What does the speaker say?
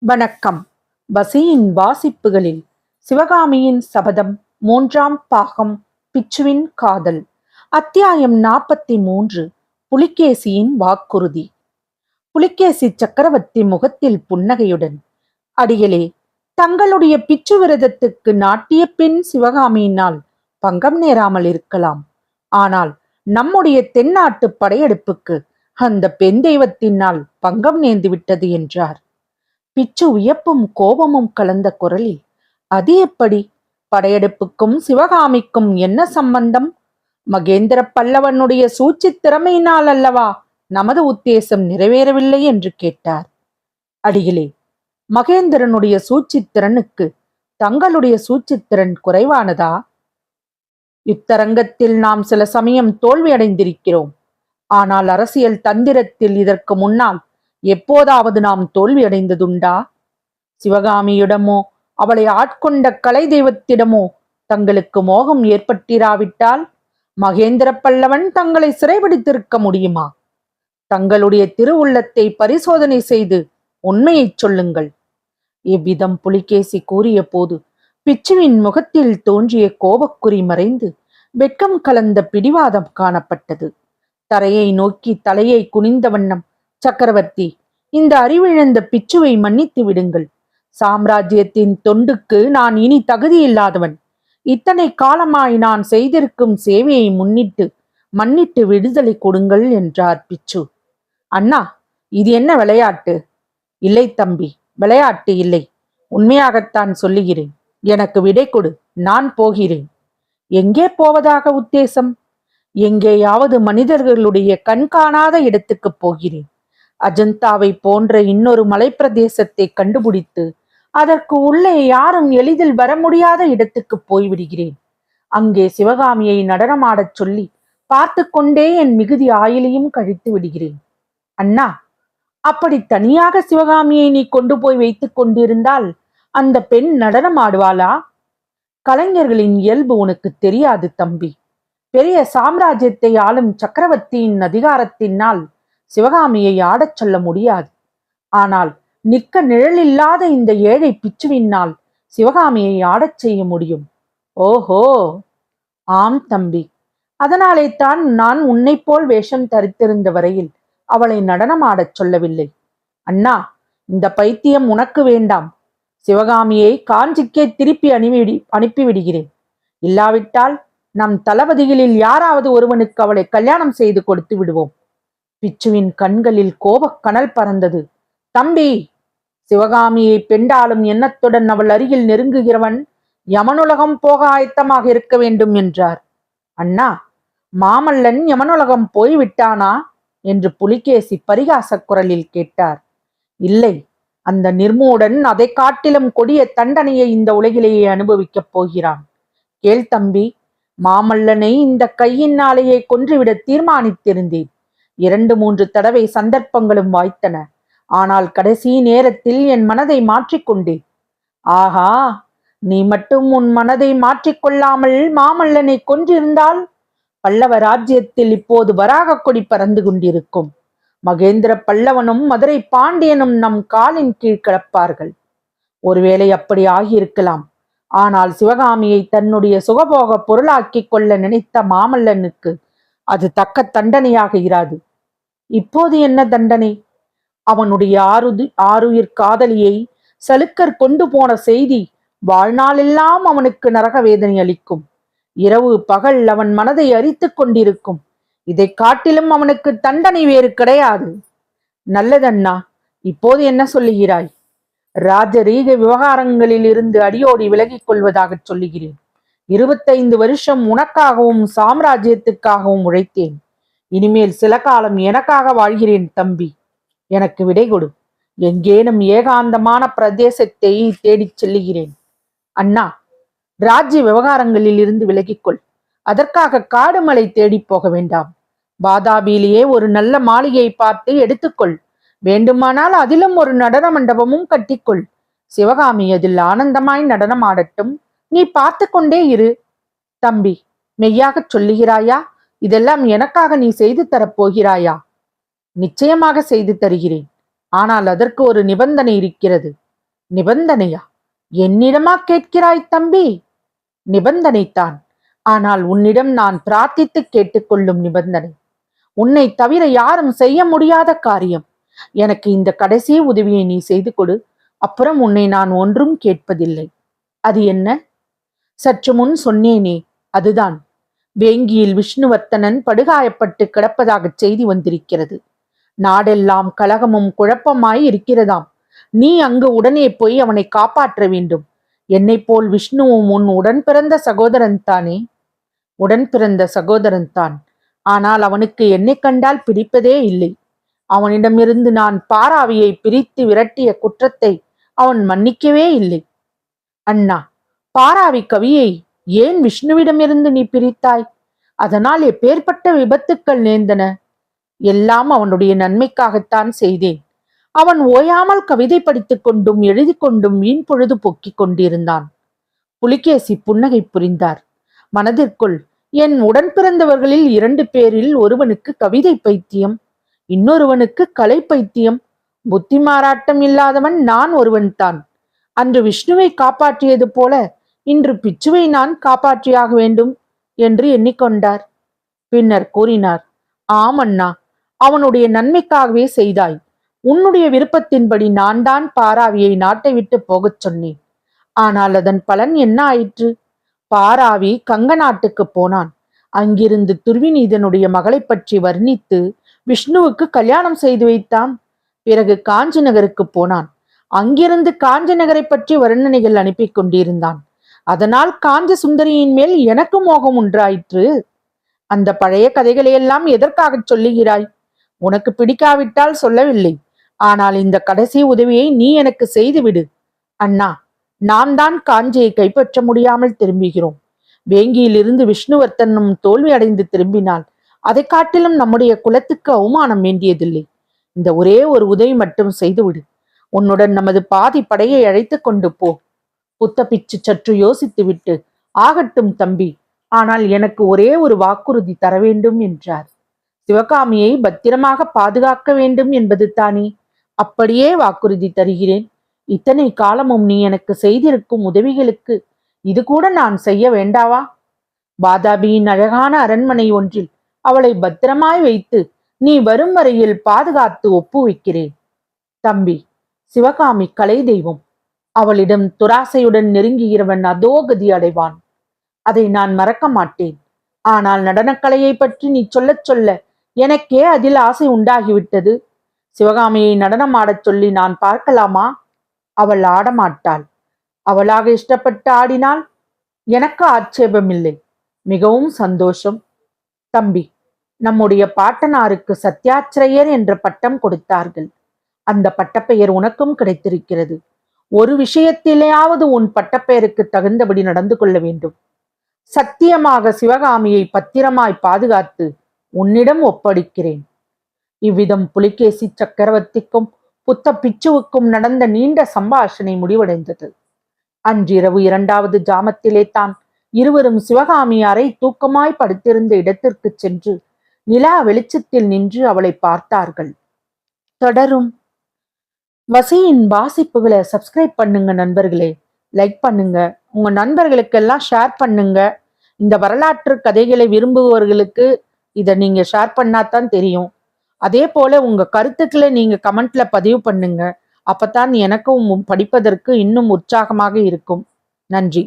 வணக்கம். பசியின் வாசிப்புகளில் சிவகாமியின் சபதம் 3ஆம் பாகம். பிச்சுவின் காதல். அத்தியாயம் 43. புலிகேசியின் வாக்குறுதி. புலிகேசி சக்கரவர்த்தி முகத்தில் புன்னகையுடன், அடிகளே, தங்களுடைய பிச்சு விரதத்துக்கு நாட்டிய பின் சிவகாமியினால் பங்கம் நேராமல் இருக்கலாம். ஆனால் நம்முடைய தென்னாட்டு படையெடுப்புக்கு அந்த பெண் தெய்வத்தினால் பங்கம் நேர்ந்து விட்டது என்றார். பிச்சு வியப்பும் கோபமும் கலந்த குரலில், அது எப்படி? படையெடுப்புக்கும் சிவகாமிக்கும் என்ன சம்பந்தம்? மகேந்திர பல்லவனுடைய சூழ்ச்சி திறமையினால் அல்லவா நமது உத்தேசம் நிறைவேறவில்லை என்று கேட்டார். அடிகளே, மகேந்திரனுடைய சூழ்ச்சி திறனுக்கு தங்களுடைய சூழ்ச்சித்திறன் குறைவானதா? யுத்தரங்கத்தில் நாம் சில சமயம் தோல்வி அடைந்திருக்கிறோம். ஆனால் அரசியல் தந்திரத்தில் இதற்கு முன்னால் எப்போதாவது நாம் தோல்வி அடைந்ததுண்டா? சிவகாமியிடமோ அவளை ஆட்கொண்ட கலை தெய்வத்திடமோ தங்களுக்கு மோகம் ஏற்பட்டிராவிட்டால் மகேந்திர பல்லவன் தங்களை சிறைபிடித்திருக்க முடியுமா? தங்களுடைய திருவுள்ளத்தை பரிசோதனை செய்து உண்மையை சொல்லுங்கள். இவ்விதம் புலிகேசி கூறிய போது பிச்சுவின் முகத்தில் தோன்றிய கோபக்குறி மறைந்து வெட்கம் கலந்த பிடிவாதம் காணப்பட்டது. தரையை நோக்கி தலையை குனிந்த வண்ணம், சக்கரவர்த்தி, இந்த அறிவிழந்த பிச்சுவை மன்னித்து விடுங்கள். சாம்ராஜ்யத்தின் தொண்டுக்கு நான் இனி தகுதியில்லாதவன். இத்தனை காலமாய் நான் செய்திருக்கும் சேவையை மன்னிட்டு விடுதலை கொடுங்கள் என்றார் பிச்சு. அண்ணா, இது என்ன விளையாட்டு? இல்லை தம்பி, விளையாட்டு இல்லை. உண்மையாகத்தான் சொல்லுகிறேன். எனக்கு விடை கொடு, நான் போகிறேன். எங்கே போவதாக உத்தேசம்? எங்கேயாவது மனிதர்களுடைய கண்காணாத இடத்துக்கு போகிறேன். அஜந்தாவை போன்ற இன்னொரு மலைப்பிரதேசத்தை கண்டுபிடித்து அதற்கு உள்ளே யாரும் எளிதில் வர முடியாத இடத்துக்கு போய்விடுகிறேன். அங்கே சிவகாமியை நடனமாடச் சொல்லி பார்த்து கொண்டே என் மிகுதி ஆயுளையும் கழித்து விடுகிறேன். அண்ணா, அப்படி தனியாக சிவகாமியை நீ கொண்டு போய் வைத்துக் கொண்டிருந்தால் அந்த பெண் நடனம் ஆடுவாளா? கலைஞர்களின் இயல்பு உனக்கு தெரியாது தம்பி. பெரிய சாம்ராஜ்யத்தை ஆளும் சக்கரவர்த்தியின் அதிகாரத்தினால் சிவகாமியை ஆடச் சொல்ல முடியாது. ஆனால் நிற்க நிழலில்லாத இந்த ஏழை பிச்சுவினால் சிவகாமியை ஆடச் செய்ய முடியும். ஓஹோ, ஆம் தம்பி. அதனாலே தான் நான் உன்னை போல் வேஷம் தரித்திருந்த வரையில் அவளை நடனமாடச் சொல்லவில்லை. அண்ணா, இந்த பைத்தியம் உனக்கு வேண்டாம். சிவகாமியை காஞ்சிக்கே திருப்பி அனுப்பிவிடுகிறேன். இல்லாவிட்டால் நம் தளபதிகளில் யாராவது ஒருவனுக்கு அவளை கல்யாணம் செய்து கொடுத்து விடுவோம். பிச்சுவின் கண்களில் கோபக் கனல் பறந்தது. தம்பி, சிவகாமியை பெண்டாலும் எண்ணத்துடன் அவள் அருகில் நெருங்குகிறவன் யமனுலகம் போக ஆயத்தமாக இருக்க வேண்டும் என்றார். அண்ணா, மாமல்லன் யமனுலகம் போய்விட்டானா என்று புலிகேசி பரிகாச குரலில் கேட்டார். இல்லை, அந்த நிர்மூடன் அதை காட்டிலும் கொடிய தண்டனையை இந்த உலகிலேயே அனுபவிக்கப் போகிறான். கேள் தம்பி, மாமல்லனை இந்த கையினாலேயே கொன்றுவிட தீர்மானித்திருந்தேன். 2-3 தடவை சந்தர்ப்பங்களும் வாய்த்தன. ஆனால் கடைசி நேரத்தில் என் மனதை மாற்றிக்கொண்டேன். ஆஹா, நீ மட்டும் உன் மனதை மாற்றிக்கொள்ளாமல் மாமல்லனை கொன்றிருந்தால் பல்லவ ராஜ்யத்தில் இப்போது வராக கொடி பறந்து கொண்டிருக்கும். மகேந்திர பல்லவனும் மதுரை பாண்டியனும் நம் காலின் கீழ் கிடப்பார்கள். ஒருவேளை அப்படி ஆகியிருக்கலாம். ஆனால் சிவகாமியை தன்னுடைய சுகபோக பொருளாக்கி கொள்ள நினைத்த மாமல்லனுக்கு அது தக்க தண்டனையாக இராது. இப்போது என்ன தண்டனை? அவனுடைய ஆருயிர் காதலியை சலுக்கர் கொண்டு போன செய்தி வாழ்நாளெல்லாம் அவனுக்கு நரக வேதனை அளிக்கும். இரவு பகல் அவன் மனதை அரித்து கொண்டிருக்கும். இதை காட்டிலும் அவனுக்கு தண்டனை வேறு கிடையாது. நல்லதண்ணா, இப்போது என்ன சொல்லுகிறாய்? ராஜரீக விவகாரங்களில் இருந்து அடியோடி விலகிக் கொள்வதாக சொல்லுகிறேன். 25 வருஷம் உனக்காகவும் சாம்ராஜ்யத்துக்காகவும் உழைத்தேன். இனிமேல் சில காலம் எனக்காக வாழ்கிறேன் தம்பி. எனக்கு விடை கொடு. எங்கேனும் ஏகாந்தமான பிரதேசத்தை தேடிச் செல்லுகிறேன். அண்ணா, ராஜ்ய விவகாரங்களில் இருந்து விலகிக்கொள். அதற்காக காடு மலை தேடி போக வேண்டாம். பாதாபியிலேயே ஒரு நல்ல மாளிகையை பார்த்து எடுத்துக்கொள். வேண்டுமானால் அதிலும் ஒரு நடன மண்டபமும் கட்டிக்கொள். சிவகாமி அதில் ஆனந்தமாய் நடனம் ஆடட்டும். நீ பார்த்து கொண்டே இரு. தம்பி, மெய்யாகச் சொல்லுகிறாயா? இதெல்லாம் எனக்காக நீ செய்து தரப்போகிறாயா? நிச்சயமாக செய்து தருகிறேன். ஆனால் அதற்கு ஒரு நிபந்தனை இருக்கிறது. நிபந்தனையா? என்னிடமா கேட்கிறாய் தம்பி? நிபந்தனைத்தான். ஆனால் உன்னிடம் நான் பிரார்த்தித்து கேட்டுக்கொள்ளும் நிபந்தனை. உன்னை தவிர யாரும் செய்ய முடியாத காரியம். எனக்கு இந்த கடைசி உதவியை நீ செய்து கொடு. அப்புறம் உன்னை நான் ஒன்றும் கேட்பதில்லை. அது என்ன? சற்று முன் சொன்னேனே, அதுதான். வேங்கியில் விஷ்ணுவர்த்தனன் படுகாயப்பட்டு கிடப்பதாக செய்தி வந்திருக்கிறது. நாடெல்லாம் கலகமும் குழப்பமாய் இருக்கிறதாம். நீ அங்கு உடனே போய் அவனை காப்பாற்ற வேண்டும். என்னை போல் விஷ்ணுவும் உன் உடன் பிறந்த சகோதரன் தானே? உடன் பிறந்த சகோதரன் தான். ஆனால் அவனுக்கு என்னை கண்டால் பிடிப்பதே இல்லை. அவனிடமிருந்து நான் பாராவியை பிரித்து விரட்டிய குற்றத்தை அவன் மன்னிக்கவே இல்லை. அண்ணா, பாராவி கவியை ஏன் விஷ்ணுவிடமிருந்து நீ பிரித்தாய்? அதனால் எப்பேற்பட்ட விபத்துக்கள் நேர்ந்தன? எல்லாம் அவனுடைய நன்மைக்காகத்தான் செய்தேன். அவன் ஓயாமல் கவிதை படித்துக் கொண்டும் எழுதி கொண்டும் வீண் பொழுது போக்கிக் கொண்டிருந்தான். புலிகேசி புன்னகை புரிந்தார். மனதிற்குள், என் உடன் பிறந்தவர்களில் 2 பேரில் ஒருவனுக்கு கவிதை பைத்தியம், இன்னொருவனுக்கு கலை பைத்தியம். புத்தி மாறாட்டம் இல்லாதவன் நான் ஒருவன்தான். அன்று விஷ்ணுவை காப்பாற்றியது போல இன்று பிச்சுவை நான் காப்பாற்றியாக வேண்டும் என்று எண்ணிக்கொண்டார். பின்னர் கூறினார், ஆமண்ணா, அவனுடைய நன்மைக்காகவே செய்தாய். உன்னுடைய விருப்பத்தின்படி நான் தான் பாராவியை நாட்டை விட்டு போகச் சொன்னேன். ஆனால் அதன் பலன் என்ன ஆயிற்று? பாராவி கங்க நாட்டுக்கு போனான். அங்கிருந்து துர்விநீதனுடைய மகளை பற்றி வர்ணித்து விஷ்ணுவுக்கு கல்யாணம் செய்து வைத்தான். பிறகு காஞ்சி நகருக்கு போனான். அங்கிருந்து காஞ்சி நகரை பற்றி வர்ணனைகள் அனுப்பி கொண்டிருந்தான். அதனால் காஞ்சி சுந்தரியின் மேல் எனக்கு மோகம் உண்டாயிற்று. அந்த பழைய கதைகளையெல்லாம் எதற்காக சொல்லுகிறாய்? உனக்கு பிடிக்காவிட்டால் சொல்லவில்லை. ஆனால் இந்த கடைசி உதவியை நீ எனக்கு செய்துவிடு. அண்ணா, நாம் தான் காஞ்சியை கைப்பற்ற முடியாமல் திரும்புகிறோம். வேங்கியிலிருந்து விஷ்ணுவர்த்தனும் தோல்வி அடைந்து திரும்பினால் அதை காட்டிலும் நம்முடைய குலத்துக்கு அவமானம் வேண்டியதில்லை. இந்த ஒரே ஒரு உதவி மட்டும் செய்துவிடு. உன்னுடன் நமது பாதி படையை அழைத்து கொண்டு போ. புத்த பிச்சு சற்று யோசித்துவிட்டு, ஆகட்டும் தம்பி, ஆனால் எனக்கு ஒரே ஒரு வாக்குறுதி தர வேண்டும் என்றார். சிவகாமியை பத்திரமாக பாதுகாக்க வேண்டும் என்பது தானே? அப்படியே வாக்குறுதி தருகிறேன். இத்தனை காலமும் நீ எனக்கு செய்திருக்கும் உதவிகளுக்கு இது கூட நான் செய்ய வேண்டாவா? வாதாபியின் அழகான அரண்மனை ஒன்றில் அவளை பத்திரமாய் வைத்து நீ வரும் வரையில் பாதுகாத்து ஒப்புவிக்கிறேன். தம்பி, சிவகாமி கலை தெய்வம். அவளிடம் துராசையுடன் நெருங்குகிறவன் அதோகதி அடைவான். அதை நான் மறக்க மாட்டேன். ஆனால் நடனக்கலையை பற்றி நீ சொல்லச் சொல்ல எனக்கே அதில் ஆசை உண்டாகிவிட்டது. சிவகாமியை நடனம் ஆடச் சொல்லி நான் பார்க்கலாமா? அவள் ஆடமாட்டாள். அவளாக இஷ்டப்பட்டு ஆடினால் எனக்கு ஆட்சேபமில்லை. மிகவும் சந்தோஷம். தம்பி, நம்முடைய பாட்டனாருக்கு சத்யாச்சிரயர் என்ற பட்டம் கொடுத்தார்கள். அந்த பட்டப்பெயர் உனக்கும் கிடைத்திருக்கிறது. ஒரு விஷயத்திலேயாவது உன் பட்டப்பெயருக்கு தகுந்தபடி நடந்து கொள்ள வேண்டும். சத்தியமாக சிவகாமியை பத்திரமாய் பாதுகாத்து உன்னிடம் ஒப்படைக்கிறேன். இவ்விதம் புலிகேசி சக்கரவர்த்திக்கும் புத்த பிச்சுவுக்கும் நடந்த நீண்ட சம்பாஷணை முடிவடைந்தது. அன்றிரவு 2வது ஜாமத்திலே தான் இருவரும் சிவகாமி அறை தூக்கமாய் படுத்திருந்த இடத்திற்கு சென்று நிலா வெளிச்சத்தில் நின்று அவளை பார்த்தார்கள். தொடரும். வசியின் வாசிப்புகளை சப்ஸ்கிரைப் பண்ணுங்க நண்பர்களே. லைக் பண்ணுங்க. உங்க நண்பர்களுக்கெல்லாம் ஷேர் பண்ணுங்க. இந்த வரலாற்று கதைகளை விரும்புபவர்களுக்கு இதை நீங்க ஷேர் பண்ணாதான் தெரியும். அதே போல உங்க கருத்துக்களை நீங்க கமெண்ட்ல பதிவு பண்ணுங்க. அப்பதான் எனக்கும் படிப்பதற்கு இன்னும் உற்சாகமாக இருக்கும். நன்றி.